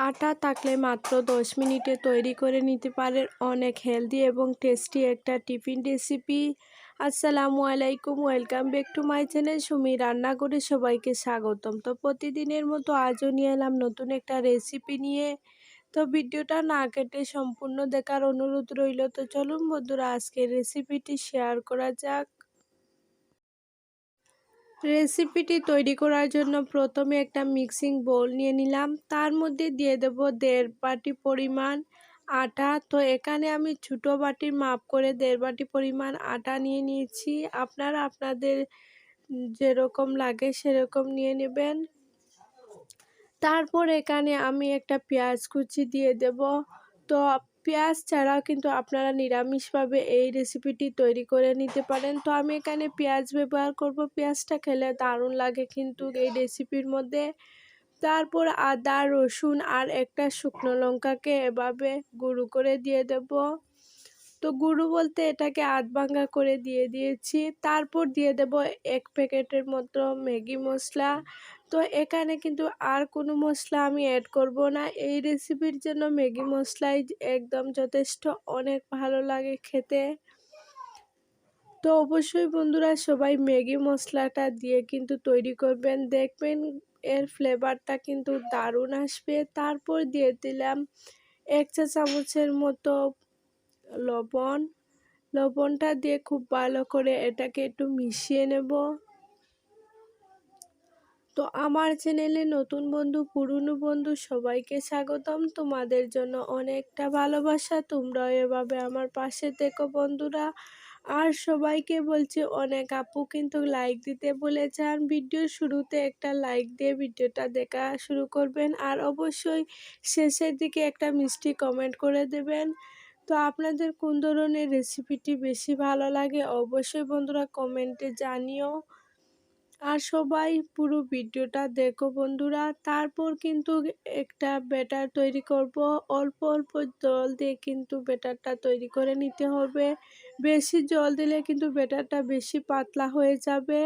আটা থাকলে মাত্র 10 মিনিটে তৈরি করে নিতে পারেন অনেক হেলদি এবং টেস্টি একটা টিফিন রেসিপি। আসসালামু আলাইকুম, welcome back to my channel Sumi রান্নাঘরে সবাইকে স্বাগতম। তো প্রতিদিনের মতো আজও নিয়ে এলাম নতুন একটা রেসিপি নিয়ে। তো ভিডিওটা না কেটে সম্পূর্ণ দেখার অনুরোধ রইল। তো চলুন বন্ধুরা, আজকের রেসিপিটি শেয়ার করা যাক। রেসিপিটি তৈরি করার জন্য প্রথমে একটা মিক্সিং বোল নিয়ে নিলাম, তার মধ্যে দিয়ে দেব 1.5 বাটি পরিমাণ আটা। তো এখানে আমি ছোটো বাটির মাপ করে 1.5 বাটি পরিমাণ আটা নিয়ে নিয়েছি। আপনারা আপনাদের যেরকম লাগে সেরকম নিয়ে নেবেন। তারপর এখানে আমি একটা পেঁয়াজ কুচি দিয়ে দেব। তো পেঁয়াজ ছাড়াও কিন্তু আপনারা নিরামিষভাবে এই রেসিপিটি তৈরি করে নিতে পারেন। তো আমি এখানে পেঁয়াজ ব্যবহার করব, পেঁয়াজটা খেলে দারুণ লাগে কিন্তু এই রেসিপির মধ্যে। তারপর আদা, রসুন আর একটা শুকনো লঙ্কাকে এভাবে গুঁড়ো করে দিয়ে দেব। তো গুঁড়ো বলতে এটাকে আধ ভাঙা করে দিয়ে দিয়েছি। তারপর দিয়ে দেব 1 প্যাকেটের মতো ম্যাগি মশলা। তো এখানে কিন্তু আর কোনো মশলা আমি অ্যাড করব না। এই রেসিপির জন্য ম্যাগি মশলাই একদম যথেষ্ট, অনেক ভালো লাগে খেতে। তো অবশ্যই বন্ধুরা সবাই ম্যাগি মশলাটা দিয়ে কিন্তু তৈরি করবেন, দেখবেন এর ফ্লেভারটা কিন্তু দারুণ আসবে। তারপর দিয়ে দিলাম 1 চা চামচের মতো লবণটা দিয়ে খুব ভালো করে এটাকে একটু মিশিয়ে নেব। তো আমার চ্যানেলে নতুন বন্ধু, পুরনো বন্ধু সবাইকে স্বাগতম। তোমাদের জন্য অনেকটা ভালোবাসা, তোমরাও এভাবে আমার পাশে থেকো বন্ধুরা। আর সবাইকে বলছি, অনেক আপু কিন্তু লাইক দিতে ভুলে যান। ভিডিওর শুরুতে একটা লাইক দিয়ে ভিডিওটা দেখা শুরু করবেন, আর অবশ্যই শেষের দিকে একটা মিষ্টি কমেন্ট করে দেবেন। তো আপনাদের কোন ধরনের রেসিপিটি বেশি ভালো লাগে অবশ্যই বন্ধুরা কমেন্টে জানিও। আর সবাই পুরো ভিডিওটা দেখো বন্ধুরা। তারপর কিন্তু একটা ব্যাটার তৈরি করব। অল্প অল্প জল দিয়ে কিন্তু ব্যাটারটা তৈরি করে নিতে হবে। বেশি জল দিলে কিন্তু ব্যাটারটা বেশি পাতলা হয়ে যাবে।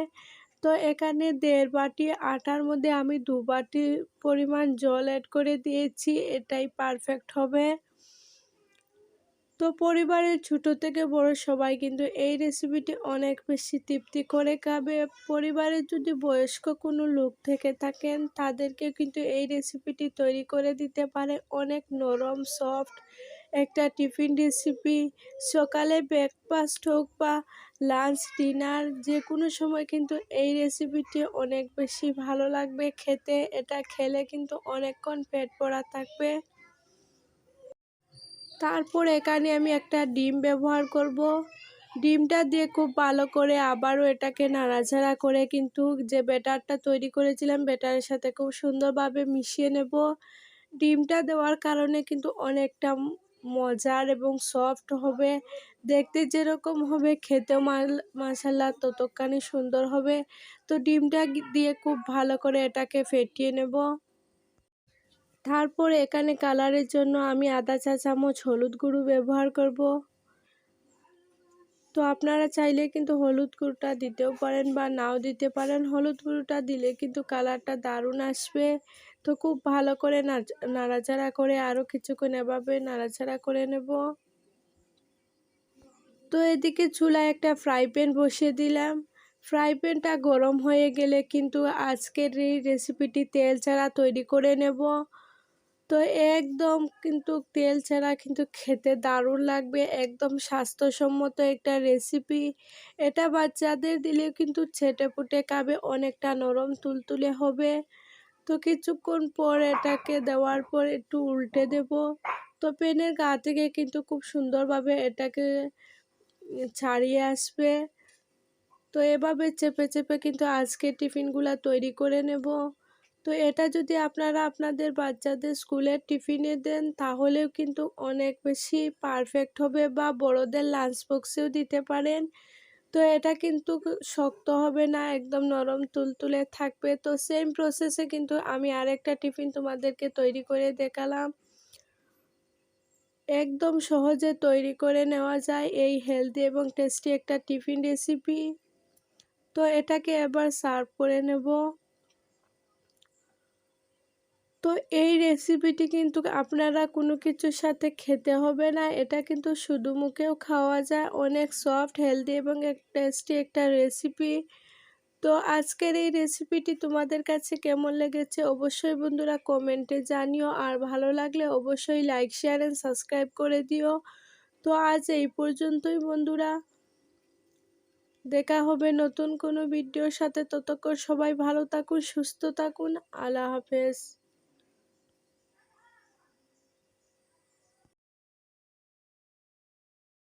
তো এখানে 1.5 বাটি আটার মধ্যে আমি 2 বাটি পরিমাণ জল অ্যাড করে দিয়েছি, এটাই পারফেক্ট হবে। তো পরিবারের ছোট থেকে বড় সবাই কিন্তু এই রেসিপিটি অনেক বেশি তৃপ্তি করে খাবে। পরিবারের যদি বয়স্ক কোনো লোক থেকে থাকেন তাদেরকে কিন্তু এই রেসিপিটি তৈরি করে দিতে পারে। অনেক নরম সফট একটা টিফিন রেসিপি। সকালে ব্রেকফাস্ট হোক বা লাঞ্চ, ডিনার, যে কোনো সময় কিন্তু এই রেসিপিটি অনেক বেশি ভালো লাগবে খেতে। এটা খেলে কিন্তু অনেকক্ষণ পেট ভরা থাকবে। তারপর এখানে আমি একটা ডিম ব্যবহার করব। ডিমটা দিয়ে খুব ভালো করে আবারও এটাকে নাড়াচাড়া করে কিন্তু যে ব্যাটারটা তৈরি করেছিলাম ব্যাটারের সাথে খুব সুন্দরভাবে মিশিয়ে নেব। ডিমটা দেওয়ার কারণে কিন্তু অনেকটা মজার এবং সফট হবে। দেখতে যেরকম হবে খেতেও মাশাআল্লাহ ততখানি সুন্দর হবে। তো ডিমটা দিয়ে খুব ভালো করে এটাকে ফেটিয়ে নেব। তারপর এখানে কালারের জন্য আমি আধা চা চামচ হলুদ গুঁড়ো ব্যবহার করব। তো আপনারা চাইলে কিন্তু হলুদ গুঁড়োটা দিতেও পারেন বা নাও দিতে পারেন। হলুদ গুঁড়োটা দিলে কিন্তু কালারটা দারুণ আসবে। তো খুব ভালো করে নাড়াচাড়া করে আরও কিছুক্ষণ এভাবে নাড়াচাড়া করে নেব। তো এদিকে চুলায় একটা ফ্রাই প্যান বসিয়ে দিলাম। ফ্রাই প্যানটা গরম হয়ে গেলে কিন্তু আজকের এই রেসিপিটি তেল ছাড়া তৈরি করে নেব। তো একদম কিন্তু তেল ছাড়া কিন্তু খেতে দারুণ লাগবে, একদম স্বাস্থ্যসম্মত একটা রেসিপি। এটা বাচ্চাদের দিলেও কিন্তু ছেটেপুটে খাবে, অনেকটা নরম তুলতুলে হবে। তো কিছুক্ষণ পর এটাকে দেওয়ার পর একটু উল্টে দেব। তো প্যানের গা থেকে কিন্তু খুব সুন্দরভাবে এটাকে ছাড়িয়ে আসবে। তো এভাবে চেপে চেপে কিন্তু আজকে টিফিনগুলো তৈরি করে নেব। তো এটা যদি আপনারা আপনাদের বাচ্চাদের স্কুলের টিফিনে দেন তাহলেও কিন্তু অনেক বেশি পারফেক্ট হবে, বা বড়দের লাঞ্চ বক্সেও দিতে পারেন। তো এটা কিন্তু শক্ত হবে না, একদম নরম তুলতুলে থাকবে। তো সেম প্রসেসে কিন্তু আমি আরেকটা টিফিন তোমাদেরকে তৈরি করে দেখালাম। একদম সহজে তৈরি করে নেওয়া যায় এই হেলদি এবং টেস্টি একটা টিফিন রেসিপি। তো এটাকে এবার সার্ভ করে নেব। তো এই রেসিপিটি কিন্তু আপনারা কোনো কিছুর সাথে খেতে হবে না, এটা কিন্তু শুধু মুখেও খাওয়া যায়। অনেক সফট, হেলদি এবং টেস্টি একটা রেসিপি। তো আজকের এই রেসিপিটি তোমাদের কাছে কেমন লেগেছে অবশ্যই বন্ধুরা কমেন্টে জানিও, আর ভালো লাগলে অবশ্যই লাইক, শেয়ার এন্ড সাবস্ক্রাইব করে দিও। তো আজ এই পর্যন্তই বন্ধুরা, দেখা হবে নতুন কোনো ভিডিওর সাথে। ততক্ষণ সবাই ভালো থাকুন, সুস্থ থাকুন। আল্লাহ হাফেজ।